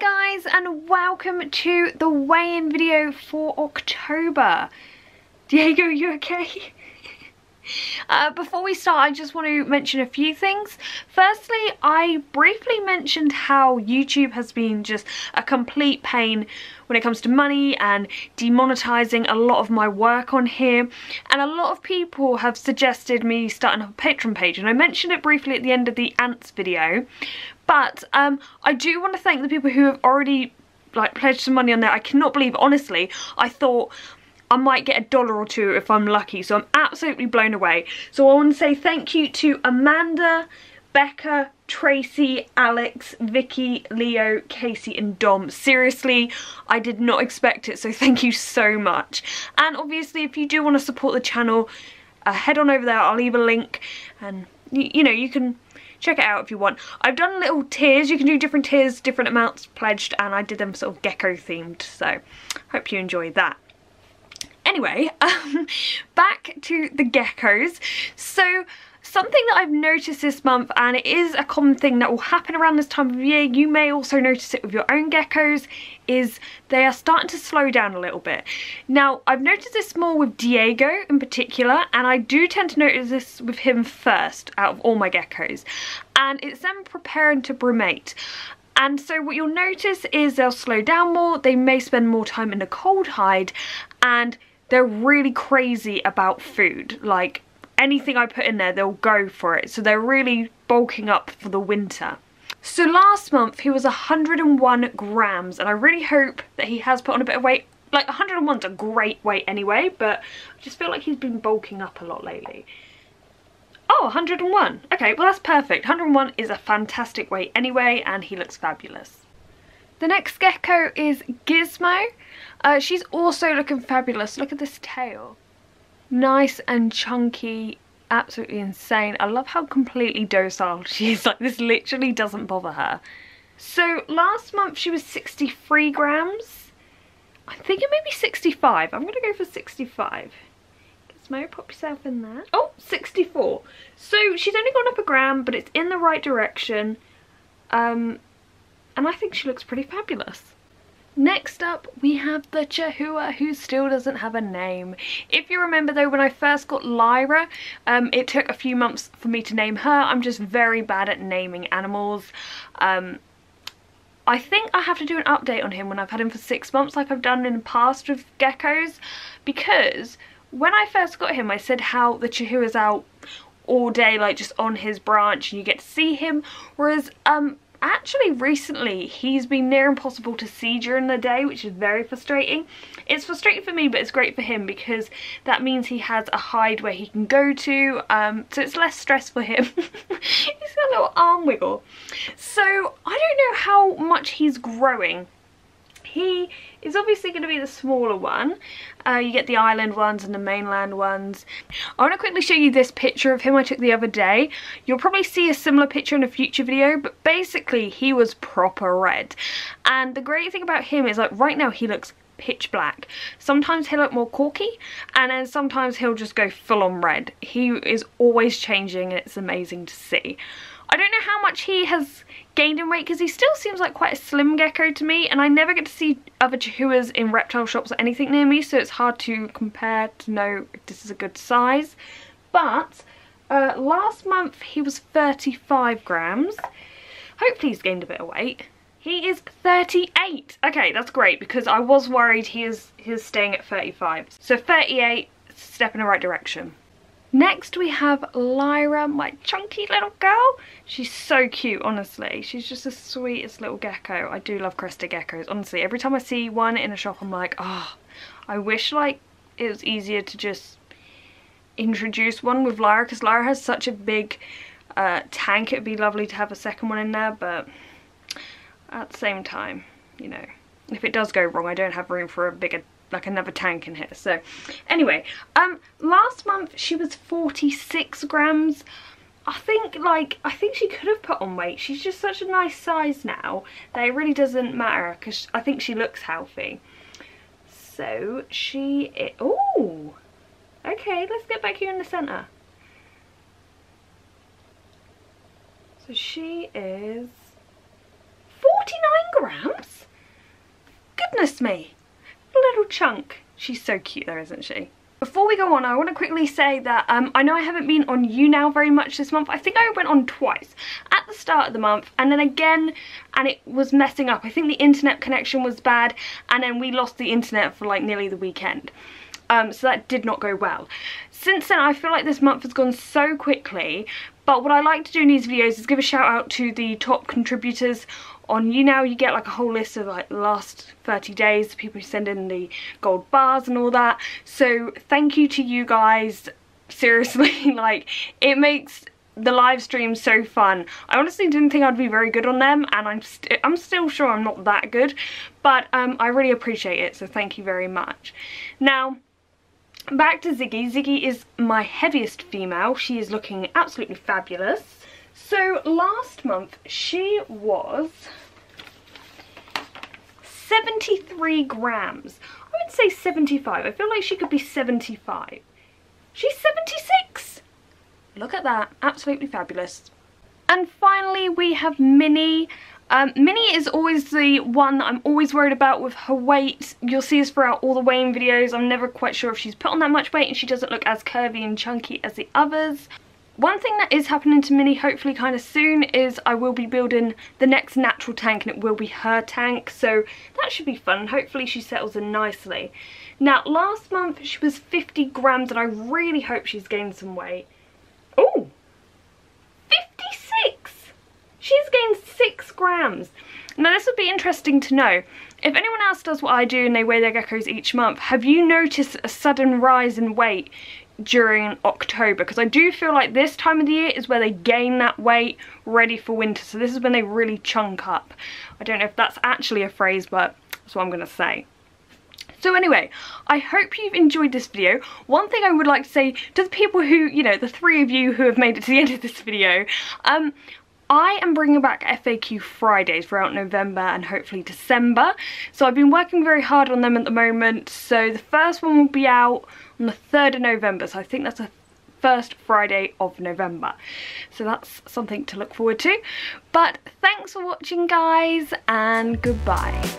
Hi guys, and welcome to the weigh-in video for October. Diego, you okay? Before we start, I just want to mention a few things. Firstly, I briefly mentioned how YouTube has been just a complete pain when it comes to money and demonetizing a lot of my work on here, and a lot of people have suggested me starting a Patreon page, and I mentioned it briefly at the end of the ants video. But I do want to thank the people who have already pledged some money on there. I cannot believe, honestly, I thought I might get $1 or $2 if I'm lucky, so I'm absolutely blown away. So I want to say thank you to Amanda, Becca, Tracy, Alex, Vicky, Leo, Casey and Dom. Seriously, I did not expect it, so thank you so much. And obviously, if you do want to support the channel, head on over there. I'll leave a link, and you know, you can check it out if you want. I've done little tiers. You can do different tiers, different amounts pledged, and I did them sort of gecko themed, so hope you enjoyed that. Anyway, back to the geckos. So something that I've noticed this month, and it is a common thing that will happen around this time of year, you may also notice it with your own geckos, is they are starting to slow down a little bit. Now, I've noticed this more with Diego in particular, and I do tend to notice this with him first out of all my geckos, and it's them preparing to brumate. And so what you'll notice is they'll slow down more, they may spend more time in the cold hide, and they're really crazy about food. Like, anything I put in there, they'll go for it. So they're really bulking up for the winter. So last month he was 101 grams, and I really hope that he has put on a bit of weight. Like, 101's a great weight anyway, but I just feel like he's been bulking up a lot lately. Oh, 101. Okay, well that's perfect. 101 is a fantastic weight anyway, and he looks fabulous. The next gecko is Gizmo. She's also looking fabulous. Look at this tail. Nice and chunky, absolutely insane. I love how completely docile she is. Like, this literally doesn't bother her. So last month she was 63 grams. I think it may be 65. I'm gonna go for 65. Gizmo, pop yourself in there. Oh, 64. So she's only gone up a gram, but it's in the right direction. And I think she looks pretty fabulous. Next up, we have the Chihuahua, who still doesn't have a name. If you remember though, when I first got Lyra, it took a few months for me to name her. I'm just very bad at naming animals. I think I have to do an update on him when I've had him for 6 months, like I've done in the past with geckos, because when I first got him, I said how the Chihuahua's out all day, like just on his branch, and you get to see him, whereas actually recently he's been near impossible to see during the day, which is very frustrating. It's frustrating for me, but it's great for him because that means he has a hide where he can go to, so it's less stress for him. He's got a little arm wiggle. So I don't know how much he's growing. He is obviously going to be the smaller one. You get the island ones and the mainland ones. I want to quickly show you this picture of him I took the other day. You'll probably see a similar picture in a future video, but basically he was proper red. And the great thing about him is, like, right now he looks pitch black. Sometimes he'll look more corky, and then sometimes he'll just go full on red. He is always changing, and it's amazing to see. I don't know how much he has gained in weight, because he still seems like quite a slim gecko to me, and I never get to see other Chihuahuas in reptile shops or anything near me, so it's hard to compare to know if this is a good size. But last month he was 35 grams. Hopefully he's gained a bit of weight. He is 38. Okay, that's great, because I was worried he is staying at 35. So 38, step in the right direction. Next we have Lyra, my chunky little girl. She's so cute, honestly. She's just the sweetest little gecko. I do love crested geckos, honestly. Every time I see one in a shop, I'm like, oh, I wish like it was easier to just introduce one with Lyra, because Lyra has such a big tank. It'd be lovely to have a second one in there, but at the same time, you know, if it does go wrong, I don't have room for a bigger, like another tank in here. So anyway, last month she was 46 grams. I think she could have put on weight. She's just such a nice size now that it really doesn't matter, because I think she looks healthy. So she is, oh, okay, let's get back here in the center. So she is 49 grams. Goodness me. Little chunk. She's so cute though, isn't she? Before we go on, I want to quickly say that I know I haven't been on YouNow very much this month. I think I went on twice. At the start of the month and then again, and it was messing up. I think the internet connection was bad and then we lost the internet for like nearly the weekend. So that did not go well. Since then, I feel like this month has gone so quickly, but what I like to do in these videos is give a shout out to the top contributors on YouNow. You get like a whole list of like the last 30 days, the people who send in the gold bars and all that. So thank you to you guys, seriously. Like, it makes the live stream so fun. I honestly didn't think I'd be very good on them, and I'm still sure I'm not that good, but I really appreciate it, so thank you very much. Now, back to Ziggy. Ziggy is my heaviest female. She is looking absolutely fabulous. So last month she was 73 grams. I would say 75. I feel like she could be 75. She's 76. Look at that. Absolutely fabulous. And finally we have Minnie. Minnie is always the one that I'm always worried about with her weight. You'll see this throughout all the weighing videos. I'm never quite sure if she's put on that much weight and she doesn't look as curvy and chunky as the others. One thing that is happening to Minnie hopefully kind of soon is I will be building the next natural tank, and it will be her tank, so that should be fun. Hopefully she settles in nicely. Now last month she was 50 grams and I really hope she's gained some weight. Oh, 56! She's gained 6 grams. Now this would be interesting to know. If anyone else does what I do and they weigh their geckos each month, have you noticed a sudden rise in weight during October? Because I do feel like this time of the year is where they gain that weight ready for winter. So this is when they really chunk up. I don't know if that's actually a phrase, but that's what I'm going to say. So anyway, I hope you've enjoyed this video. One thing I would like to say to the people who, you know, the 3 of you who have made it to the end of this video, I am bringing back FAQ Fridays throughout November and hopefully December. So I've been working very hard on them at the moment. So the first one will be out on the 3rd of November. So I think that's the first Friday of November. So that's something to look forward to. But thanks for watching, guys, and goodbye.